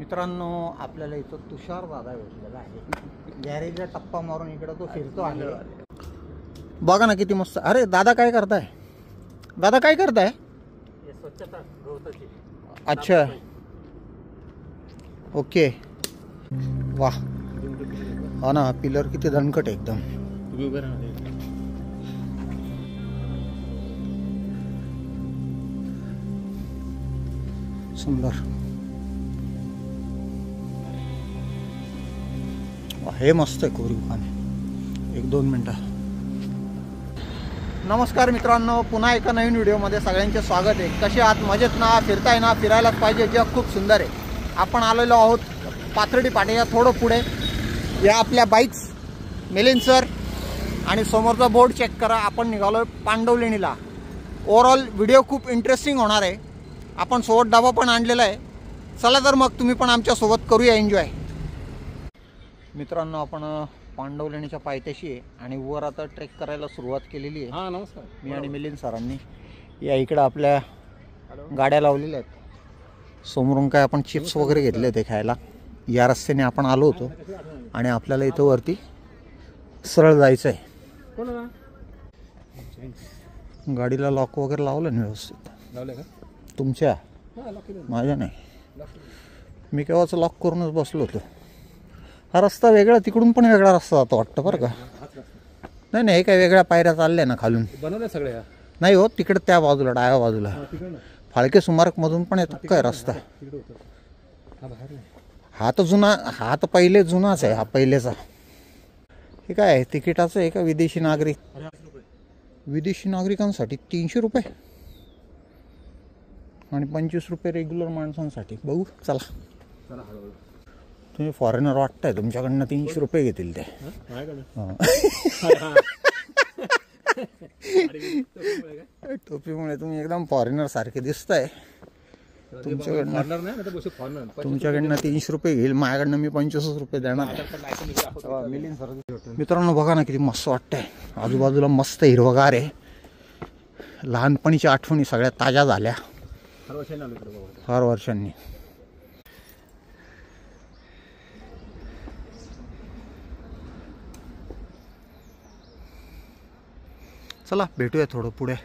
मित्रांनो, आपल्याला इथं तुषार दादा भेटलेला आहे. गॅरेजला टप्पा मारून इकडं तो फिरतो आहे. बघा ना किती मस्त. अरे दादा काय करताय? दादा काय करताय? स्वच्छता गवताची. अच्छा, ओके. वाह, हा ना, पिलर किती दणकट आहे एकदम. सुंदर. हे मस्त आहे कोरीव काम. 1-2 मिनटं. नमस्कार मित्रांनो, पुन्हा एका नवीन व्हिडिओमध्ये सगळ्यांचे स्वागत आहे. कसे आहात? मजेत ना? फिरताय ना? फिरायलाच पाहिजे, जग खूप सुंदर आहे. आपण आलेलो आहोत पाथर्डी पाट्याच्या थोडं पुढे. या आपल्या बाईक्स मिलिंद सर आणि समोरचा बोर्ड चेक करा. आपण निघालो पांडवलेणीला. ओव्हरऑल व्हिडिओ खूप इंटरेस्टिंग होणार आहे. आपण सोबत डबा पण आणलेला आहे. चला तर मग तुम्ही पण आमच्यासोबत करूया एन्जॉय. मित्रांनो, आपण पांडवलेणीच्या पायथ्याशी आहे आणि वर आता ट्रेक करायला सुरुवात केलेली आहे. हां, नमस्कार. मी आणि मिलिंद सरांनी या इकडं आपल्या गाड्या लावलेल्या आहेत. समोरून काय आपण चिप्स वगैरे घेतले होते खायला. या रस्त्याने आपण आलो होतो आणि आपल्याला इथं वरती सरळ जायचं आहे. गाडीला लॉक वगैरे लावलं ना व्यवस्थित? लावलं का तुमच्या? माझ्या नाही, मी केव्हाच लॉक करूनच बसलो होतो. हा रस्ता वेगळा, तिकडून पण वेगळा रस्ता जातो वाटतं बरं का? नाही नाही, हे काय वेगळ्या पायऱ्या चालल्या ना खालून? बनवलं सगळे नाही हो, तिकडे त्या बाजूला, डाव्या बाजूला फाळके सुमारकमधून पण येतो काय रस्ता? हा तर जुना, हा तर पहिले जुनाच आहे. हा पहिलेचा. हे काय आहे, तिकिटाचं आहे का? विदेशी नागरिक, विदेशी नागरिकांसाठी 300 रुपये आणि 25 रुपये रेग्युलर माणसांसाठी. बघू, चला. तुम्ही फॉरेनर वाटताय, तुमच्याकडनं 300 रुपये घेतील ते. टोपीमुळे तुम्ही एकदम फॉरेनर सारखे दिसताय. तुमच्याकडनं 300 रुपये घेईल, माझ्याकडनं मी 25 रुपये देणार. मित्रांनो बघा ना किती मस्त वाटतंय. आजूबाजूला मस्त हिरवगार आहे. लहानपणीच्या आठवणी सगळ्या ताज्या झाल्या फार वर्षांनी. चला भेटूया थोडं पुढे.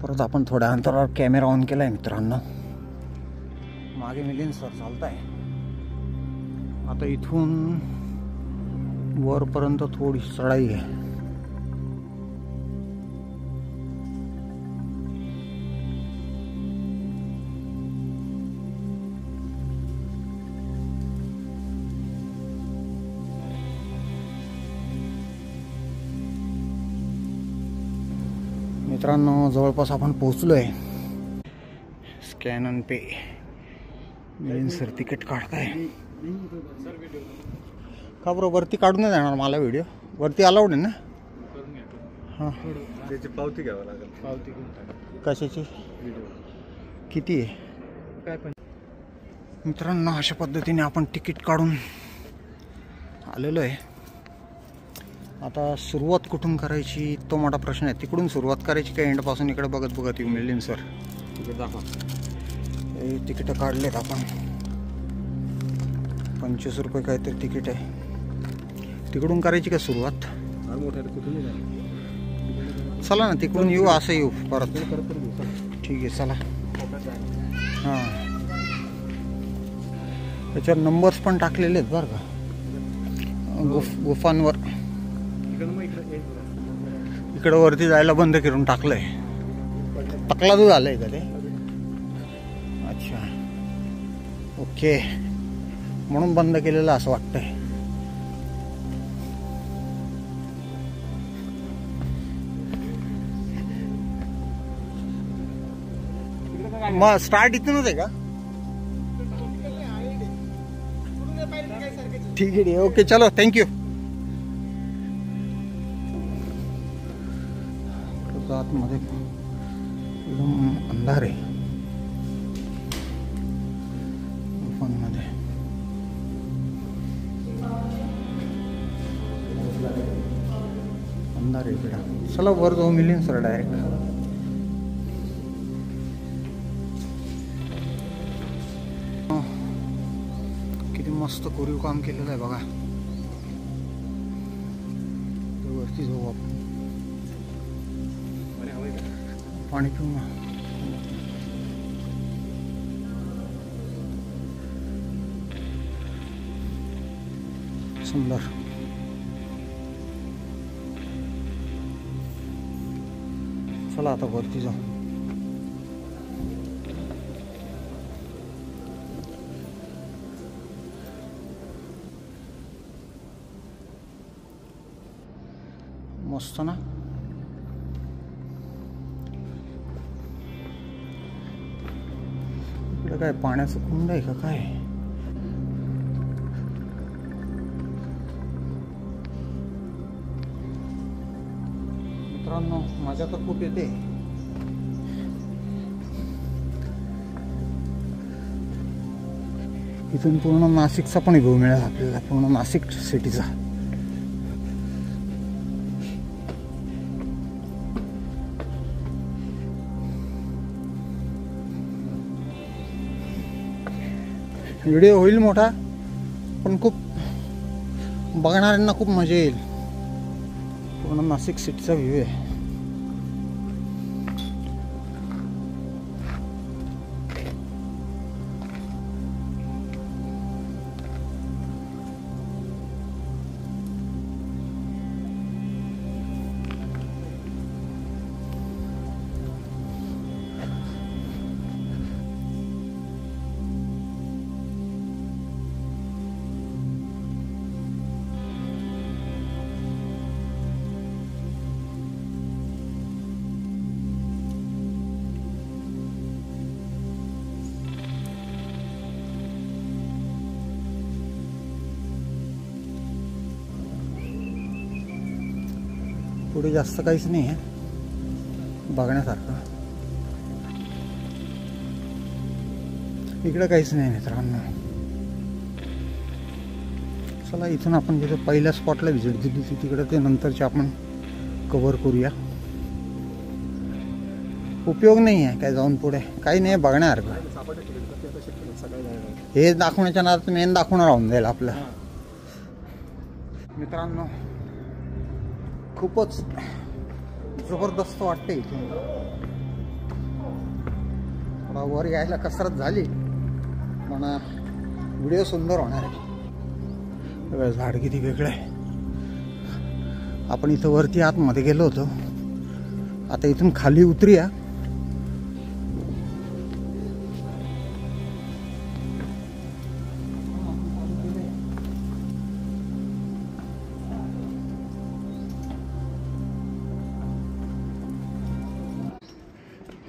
परत आपण थोड्या अंतरावर कॅमेरा ऑन केलाय मित्रांनो. मागे मिलिंद सर चालताय. आता इथून वरपर्यंत थोडी चढाई आहे. मित्रांनो जवळपास आपण पोहोचलो आहे. Scan and pay. Milind sir ticket काढताय का बरं? वरती काढून नाही देणार मला व्हिडिओ? वरती अलाउड आहे ना? हां, त्याची पावती घ्यावं लागेल. पावती कशाची? किती आहे काय पण? मित्रांनो अशा पद्धतीने आपण तिकीट काढून आलेलो आहे. आता सुरुवात कुठून करायची तो मोठा प्रश्न आहे. तिकडून सुरुवात करायची का एंडपासून इकडे बघत बघत येऊ? मिलिंद सर हे तिकीटं काढलेत आपण. 25 रुपये काहीतरी तिकीट आहे. तिकडून करायची का सुरुवात? चला ना तिकडून येऊ, असं येऊ परत. ठीक आहे चला. हां, त्याच्यावर नंबर्स पण टाकलेले आहेत बरं का गुफांवर. इकडं वरती जायला बंद करून टाकलंय. तकलादू झालंय का ते? अच्छा, ओके, म्हणून बंद केलेलं असं वाटतंय. मग स्टार्ट इथूनच आहे का? ठीक आहे, ओके, चलो, थँक्यू. आतमध्ये एकदम अंधार आहे गुफांमध्ये. अंधार आहे इकडं. चला वर जाऊ मिलिंद सर डायरेक्ट. मस्त कोरीव काम केलेलं आहे बघा. वरती जाऊ आपण, पाणी पिऊ ना. सुंदर. चला आता वरती जाऊ. मस्त ना. इकडे काय पाण्याचं कुंड आहे का काय? मित्रांनो मजा तर खूप येते. इथून पूर्ण नाशिकचा पण व्ह्यू मिळेल आपल्याला, पूर्ण नाशिक सिटीचा. व्हिडिओ होईल मोठा, पण खूप बघणाऱ्यांना खूप मजा येईल. पूर्ण नाशिक सिटीचा व्ह्यू आहे. पुढे जास्त काहीच नाही आहे बघण्यासारखं. इकडे काहीच नाही मित्रांनो. चला इथून आपण जिथे पहिल्या स्पॉटला व्हिजिट दिली होती तिकडे ते नंतरचे आपण कव्हर करूया. उपयोग नाही आहे काय जाऊन पुढे, काही नाही बघण्यासारखं. हे दाखवण्याच्या नादात मेन दाखवून राहून जाईल आपलं. मित्रांनो खूपच जबरदस्त वाटते इथे. थोडा वर यायला कसरत झाली पण व्हिडिओ सुंदर होणार आहे. झाड किती वेगळं आहे. आपण इथं वरती आतमध्ये गेलो होतो, आता इथून खाली उतरूया.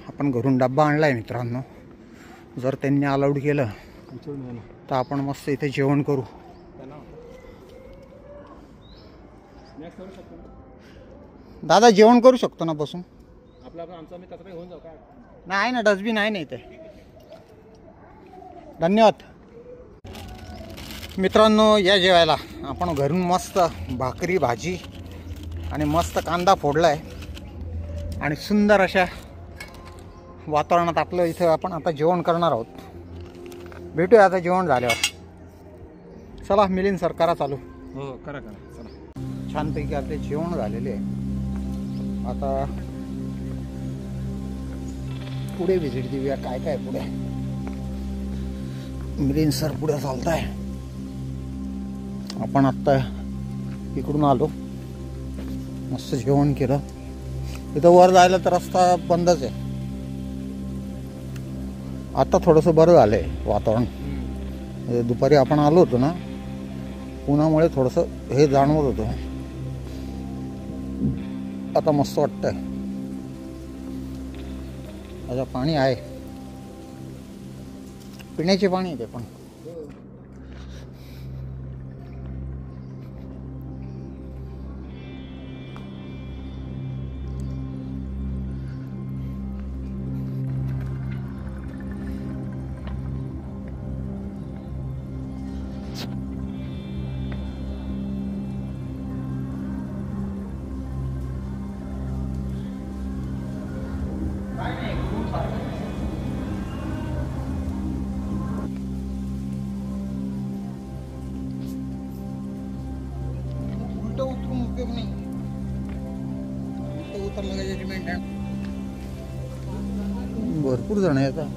आपण घरून डब्बा आणलाय मित्रांनो. जर त्यांनी अलाउड केलं तर आपण मस्त इथे जेवण करू. दादा जेवण करू शकतो ना बसून? नाही ना, डस्टबिन आहे ना इथे. धन्यवाद. मित्रांनो या जेवायला आपण घरून मस्त भाकरी भाजी आणि मस्त कांदा फोडलाय आणि सुंदर अशा वातावरणात आपलं इथं आपण आता जेवण करणार आहोत. भेटूया आता जेवण झाल्यावर. चला मिलिंद सर करा चालू. हो करा करा चला. छानपैकी आपले जेवण झालेले आहे. आता पुढे व्हिजिट देऊया काय काय पुढे. मिलिंद सर पुढे चालताय. आपण आत्ता इकडून आलो, मस्त जेवण केलं. इथं वर जायला तर रस्ता बंदच आहे. आता थोडंसं बरं झालं आहे वातावरण. दुपारी आपण आलो होतो ना, उन्हामुळे थोडंसं हे जाणवत होतं. आता मस्त वाटतंय. आता पाणी आहे, पिण्याचे पाणी आहे ते पण. उपयोग नाही. इथं उतरलं का जजमेंट आहे. भरपूर जण येतात.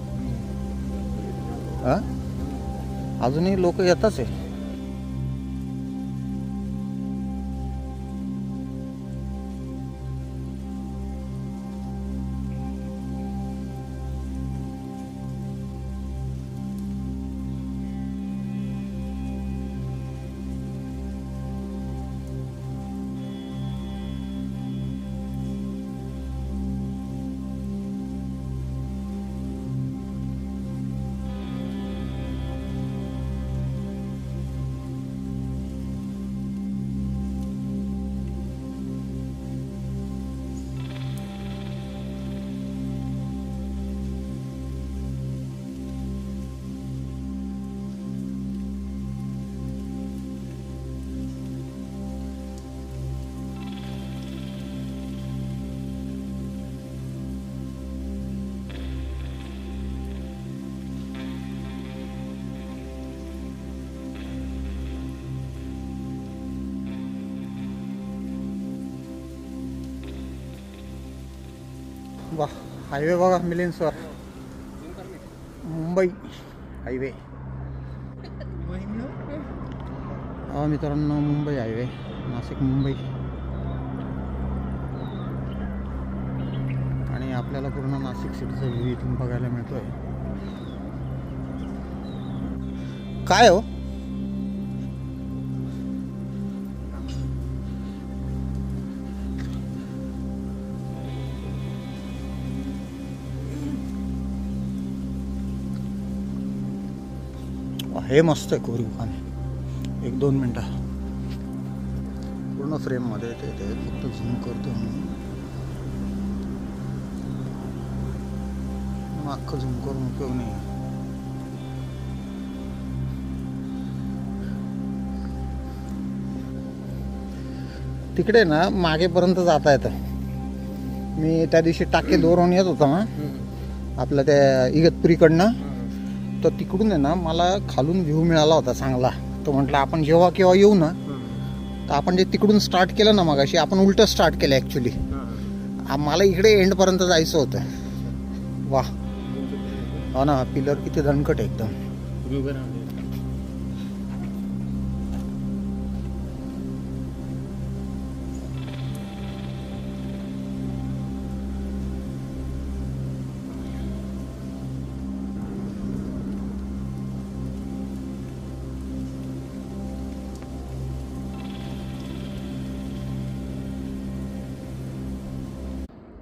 हा अजूनही लोक येताच आहे. वाह हायवे बघा मिलिंदसर मुंबई हायवे. मित्रांनो मुंबई हायवे नाशिक मुंबई आणि आपल्याला पूर्ण नाशिक सिटीचा व्ह्यू इथून बघायला मिळतोय. काय हो हे मस्त आहे कोरीव काम. 1-2 मिनटं पूर्ण फ्रेम मध्ये ते फक्त झूम करतो मग अख्खं झूम करून उपयोग नाही. तिकडे ना मागेपर्यंत जाता येतं. मी त्या दिवशी टाके दोरवून येत होता ना आपलं त्या इगतपुरीकडनं, तर तिकडून आहे ना मला खालून व्ह्यू मिळाला होता चांगला. तो म्हटलं आपण जेव्हा केव्हा येऊ ना तर आपण जे तिकडून स्टार्ट केलं ना मगाशी आपण उलटं स्टार्ट केलं ॲक्च्युली. मला इकडे एंडपर्यंत जायचं होतं. वा हो ना पिलर किती दणकट आहे एकदम.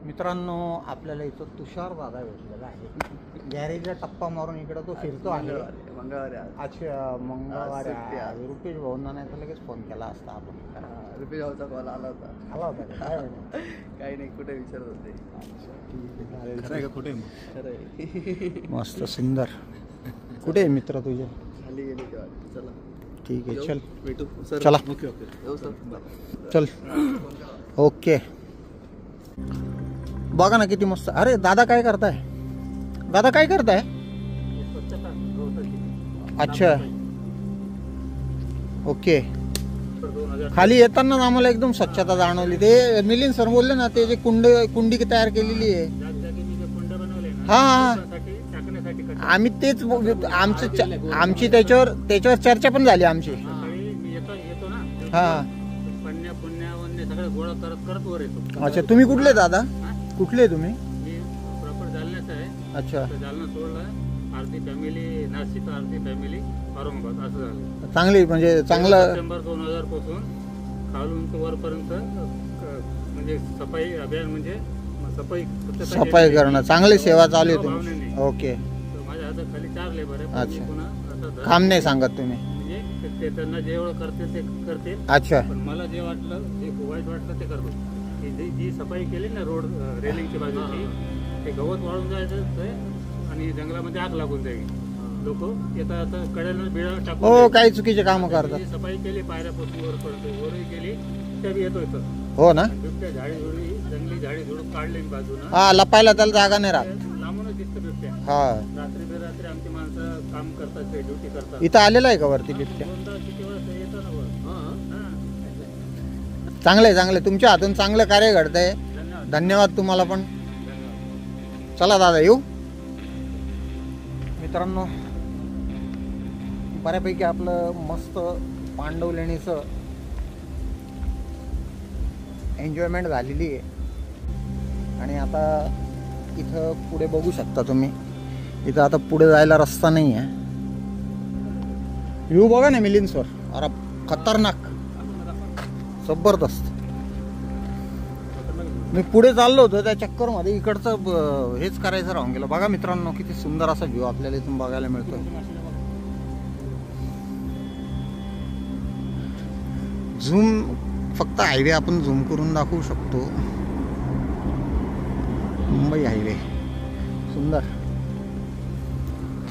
मित्रांनो आपल्याला इथं तुषार दादा भेटलेला आहे. गॅरेजला टप्पा मारून इकडं तो फिरतो आहे. अच्छा मंगळवारी रुपेश भाऊंना नाही तर लगेच फोन केला असता आपण. रुपेश भाऊचा कॉल आला होता. काय काही नाही कुठे विचारत होते. मस्त सुंदर. कुठे आहे मित्र तुझे? खाली गेले तेव्हा. चला ठीक आहे चल भेटू सर. चला ओके ओके येऊ सर. चल ओके. बघा ना किती मस्त. अरे दादा काय करताय? दादा काय करताय? अच्छा ओके. खाली येताना आम्हाला एकदम स्वच्छता जाणवली. ते मिलिंद सर बोलले ना ते जे कुंडी तयार केलेली आहे. हा आम्ही तेच आमची त्याच्यावर चर्चा पण झाली आमची. हा अच्छा तुम्ही कुठले दादा? कुठले तुम्ही? प्रॉपर जालन्याचा आहे. अच्छा जालना सोडला आरती फॅमिली नाशिक आरती फॅमिली औरंगाबाद असं झालं. चांगली म्हणजे चांगलं. सप्टेंबर 2000 पासून खालून ते वरपर्यंत म्हणजे सफाई अभियान म्हणजे सफाई करणं चांगली सेवा चालू आहे तुमची. ओके माझ्या हाताखाली 4 लेबर आहे. अच्छा पुन्हा काम नाही सांगत तुम्ही म्हणजे ते त्यांना जेवढं करते ते करते. अच्छा पण मला जे वाटलं जे वाईट वाटलं ते करतो. जी सफाई केली ना रोड रेलिंगच्या बाजूची ते गवत वाळून जायचं आणि जंगलामध्ये आग लागून जाईल. लोक येतात आता कड्याला बिळा टाकून हो काही चुकीचे काम करतात. सफाई केली पायऱ्यापासून वर पडतो वरही केली त्या बी येतो इथं. हो ना बिबट्या झाडी झुडी जंगली झाडी झुडून काढली बाजूला. हा लपायला त्याला जागा नाही राहत. लांबूनच दिसतं बिबट्या. हा रात्री बेरात्री आमची माणसं काम करतात ड्युटी करतात. इथं आलेला आहे का वरती बिबट्या? दोनदा किती वेळा येतो ना वर. चांगले तुमच्या हातून चांगलं कार्य घडतंय. धन्यवाद तुम्हाला पण. चला दादा येऊ. मित्रांनो बऱ्यापैकी आपलं मस्त पांडवलेणीचं एन्जॉयमेंट झालेली आहे. आणि आता इथं पुढे बघू शकता तुम्ही, इथं आता पुढे जायला रस्ता नाही आहे. व्ह्यू बघा ना मिलिंद सर, अरे खतरनाक जबरदस्त. मी पुढे चाललो होतो त्या चक्करमध्ये इकडचं हेच करायचं राहून गेलं. बघा मित्रांनो किती सुंदर असा व्ह्यू आपल्याला इथून बघायला मिळतोय. झूम फक्त हायवे आपण झूम करून दाखवू शकतो. मुंबई हायवे सुंदर.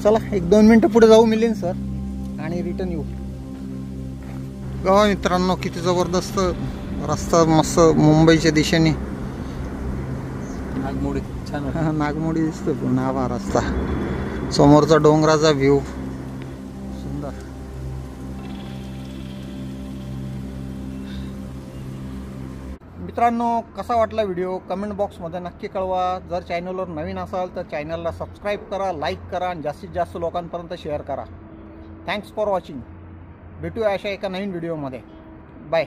चला 1-2 मिनिटं पुढे जाऊ मिलिंद सर आणि रिटर्न येऊ. बघा मित्रांनो किती जबरदस्त रस्ता मस्त मुंबईच्या दिशेने. नागमोडी छान नागमोडी दिसतो पुन्हा हा रस्ता. समोरचा डोंगराचा व्ह्यू सुंदर. मित्रांनो कसा वाटला व्हिडिओ कमेंट बॉक्समध्ये नक्की कळवा. जर चॅनलवर नवीन असाल तर चॅनलला सबस्क्राईब करा, लाईक करा आणि जास्तीत जास्त लोकांपर्यंत शेअर करा. Thanks for watching. भेटूया अशा एका नवीन व्हिडिओमध्ये. बाय.